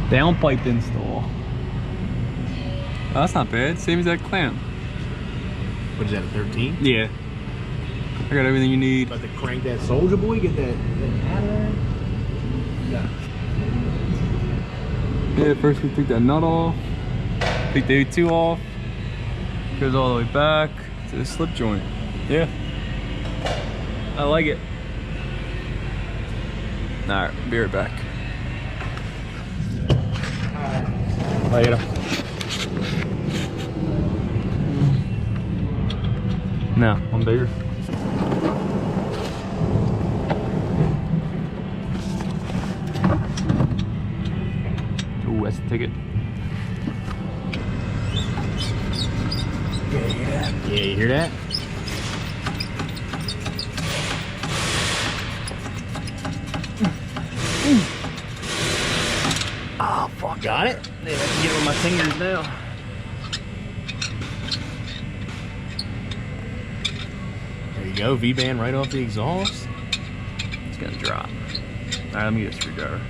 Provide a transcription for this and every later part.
Downpipe install. Oh, that's not bad. Same as that clamp. What is that, a 13? Yeah. I got everything you need. About to crank that Soldier Boy, get that pattern. Yeah, first we took that nut off. Take the A2 off. Goes all the way back to the slip joint. Yeah. I like it. Alright, be right back. Later. No, one bigger. Ooh, that's the ticket. Yeah, you hear that? Oh, fuck. Got it? Yeah, I can get it with my fingers now. There you go, V-band right off the exhaust. It's gonna drop. Alright, let me get a screwdriver.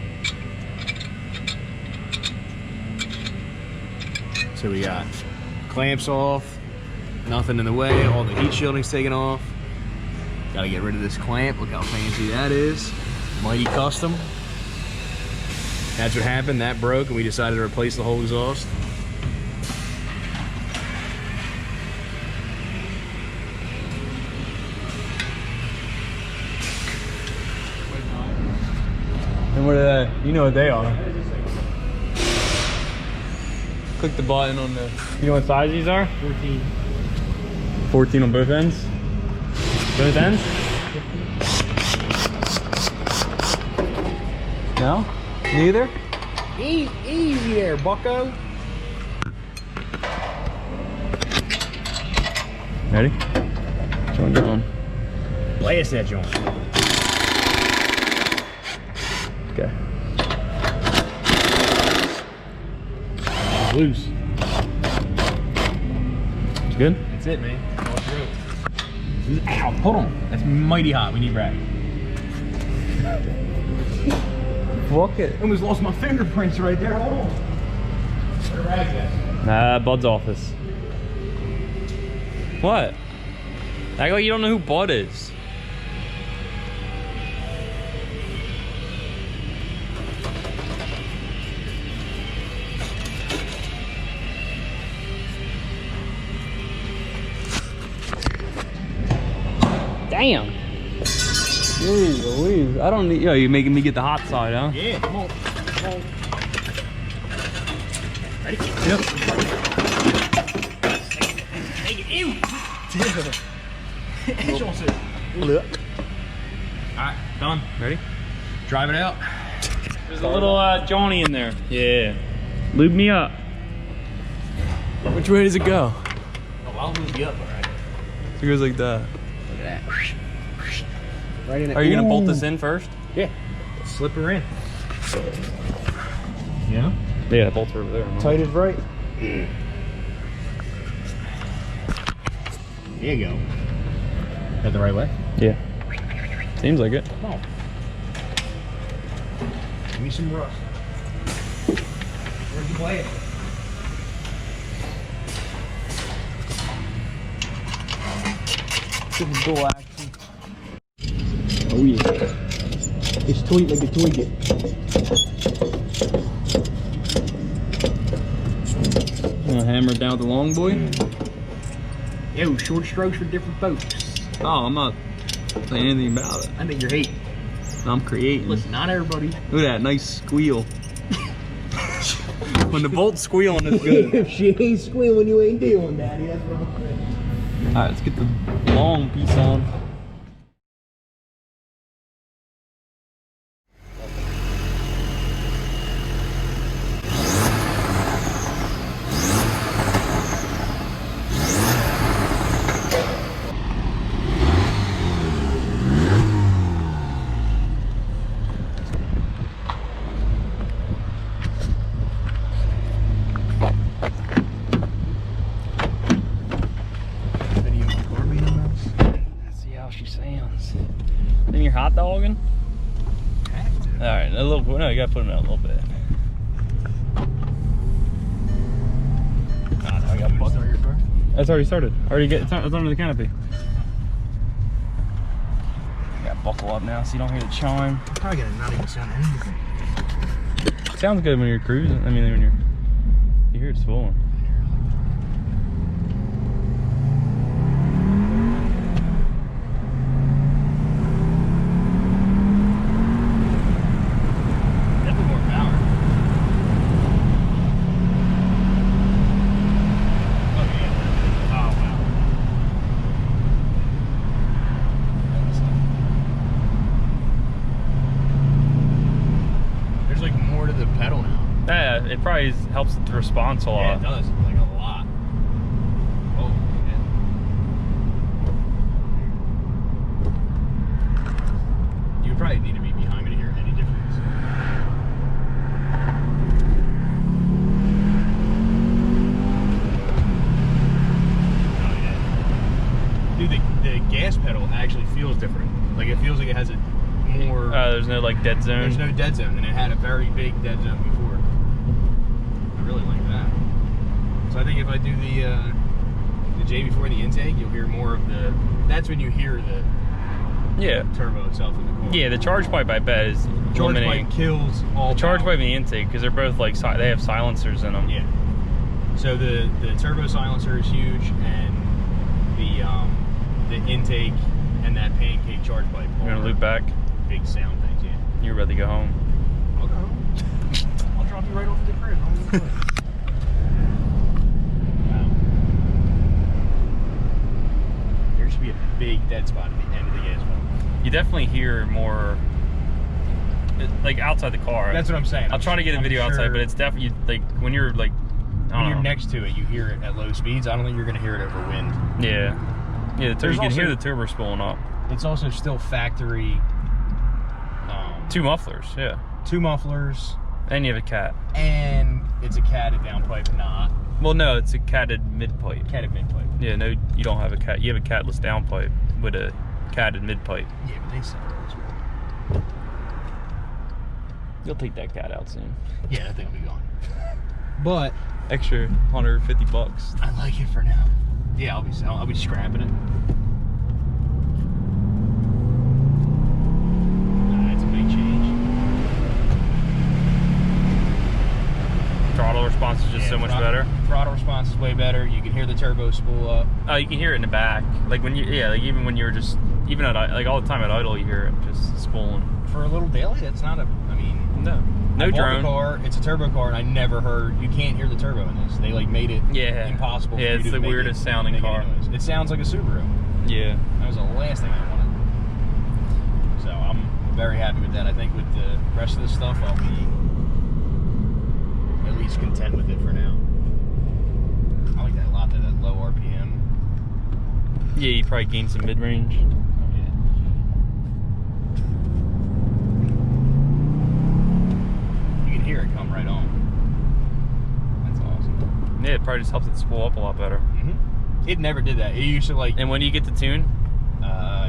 So we got clamps off, nothing in the way, all the heat shielding's taken off. Gotta get rid of this clamp, look how fancy that is. Mighty custom. That's what happened, that broke, and we decided to replace the whole exhaust. And what are they? You know what they are. Click the button on the... You know what size these are? 14. 14 on both ends? Both ends? No? Neither? Easy there, bucko. Ready? Joint going. Blast that joint. Okay. Loose. It's good? That's it, man. All through. Ow, hold on. That's mighty hot. We need rag. Fuck it. I almost lost my fingerprints right there. Hold on. Where the rag's at? Nah, Bud's office. What? Act like you don't know who Bud is. Damn. Jeez Louise. I don't need. Yo, you're making me get the hot side, huh? Yeah, come on. Come on. Ready? Yep. Take it. Ew. Look. Alright, done. Ready? Drive it out. There's a little Johnny in there. Yeah. Lube me up. Which way does it go? Oh, I'll move you up, alright. It goes like that. Look at that. Right in it. Are you gonna bolt this in first? Yeah. Slip her in. Yeah? Yeah, the bolts are over there. Tight is right. There you go. Is that the right way? Yeah. Seems like it. Come on. Give me some rust. Where'd you play it? Dual action. Oh yeah. It's tweak like a tweak it. You wanna hammer it down with the long boy? Yo, short strokes for different folks. Oh, I'm not saying anything about it. I think you're hating. I'm creating. Listen, not everybody. Look at that nice squeal. When the bolt's squealing, it's good. If she ain't squealing, you ain't dealing, Daddy. That's what I'm saying. Alright, let's get the long piece on. Then you're hot dogging? Alright, a little, no, you gotta put them out a little bit. That's already started. It's under the canopy. Got buckle up now so you don't hear the chime. Probably gonna not even sound anything. Sounds good when you're cruising. I mean, when you hear it swollen. Definitely more power. Oh yeah. Oh wow. There's like more to the pedal now. Yeah, it probably helps the response a lot. Yeah, it does. Like a lot. Oh, yeah. You would probably need to be behind me to hear any difference. Oh, yeah. Dude, the gas pedal actually feels different. Like, it feels like it has a more... There's no, like, dead zone? There's no dead zone, and it had a very big dead zone before. I really like that. So I think if I do the J before the intake, you'll hear more of the... That's when you hear the turbo itself in the core. Yeah, the charge pipe, I bet, is Charge eliminating... pipe kills all the charge power. pipe and the intake, because they're both, like, they have silencers in them. Yeah. So the turbo silencer is huge, and the intake and that pancake charge pipe. You're going to loop back? Big sound things, yeah. You're about to go home. I'll go home. I'll drop you right off at the crib. Wow. There should be a big dead spot at the end of the gas pedal. You definitely hear more, like, outside the car. That's what I'm saying. I'll try to get a video outside, but it's definitely, like, when you're, like, when you're next to it, you hear it at low speeds. I don't think you're going to hear it over wind. Yeah. Yeah, you can hear the turbo spooling up. It's also still factory. 2 mufflers, yeah. 2 mufflers. And you have a cat. And it's a catted downpipe, not. Well, no, it's a catted midpipe. Catted midpipe. Yeah, no, you don't have a cat. You have a catless downpipe with a catted midpipe. Yeah, but they separate as well. You'll take that cat out soon. Yeah, that thing will be gone. But extra $150. I like it for now. Yeah, I'll be scrapping it. It's a big change. Throttle response is just so much better. Throttle response is way better. You can hear the turbo spool up. Oh, you can hear it in the back. Like when you, like even when you're just, even at, like all the time at idle, you hear it just spooling. For a little daily, that's not a, I mean. No drone. The car, it's a turbo car, and I never heard, you can't hear the turbo in this. They like made it impossible for you to it's the weirdest sounding car. It sounds like a Subaru. Yeah. That was the last thing I wanted. So I'm very happy with that. I think with the rest of the stuff, I'll be at least content with it for now. I like that a lot, that low RPM. Yeah, you probably gain some mid-range. Hear it come right on. That's awesome. Yeah, it probably just helps it spool up a lot better. It never did that. It used to like. And when do you get the tune?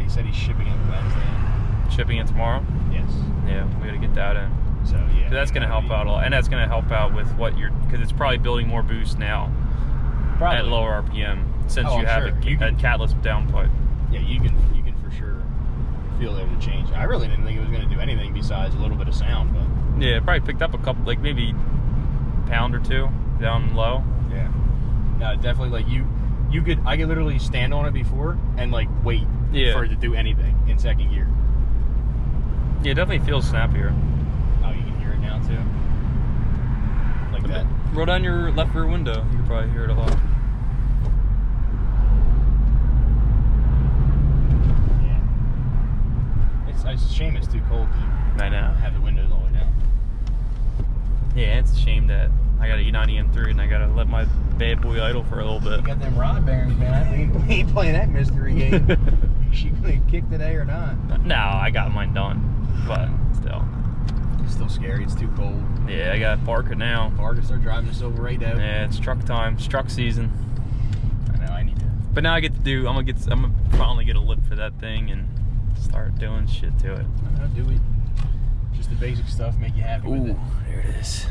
He said he's shipping it Wednesday. Shipping it tomorrow? Yes. Yeah, we gotta get that in. So yeah. That's gonna help out a lot, and that's gonna help out with what you're, because it's probably building more boost now. Probably. At lower RPM, since you have a catless downpipe. Yeah, you can for sure feel there the change. I really didn't think it was gonna do anything besides a little bit of sound, but. Yeah, it probably picked up a couple, like maybe pound or two down low. Yeah. No, definitely, like I could literally stand on it before and like wait for it to do anything in second gear. Yeah, it definitely feels snappier. Oh, you can hear it now too? Like that? Roll down your left rear window. You can probably hear it a lot. Yeah. It's a shame it's too cold to have the windows all the way down. Yeah, it's a shame that I got an E90 M3 and I gotta let my bad boy idle for a little bit. You got them rod bearings, man. We ain't playing that mystery game. She gonna kick today or not? No, I got mine done, but still. It's still scary. It's too cold. Yeah, I gotta park it now. Park and start driving the Silverado. Yeah, it's truck time. It's truck season. I know. I need to. But now I get to do. I'm gonna finally get a lip for that thing and start doing shit to it. I know. Do it. Just the basic stuff. Make you happy with it. There it is.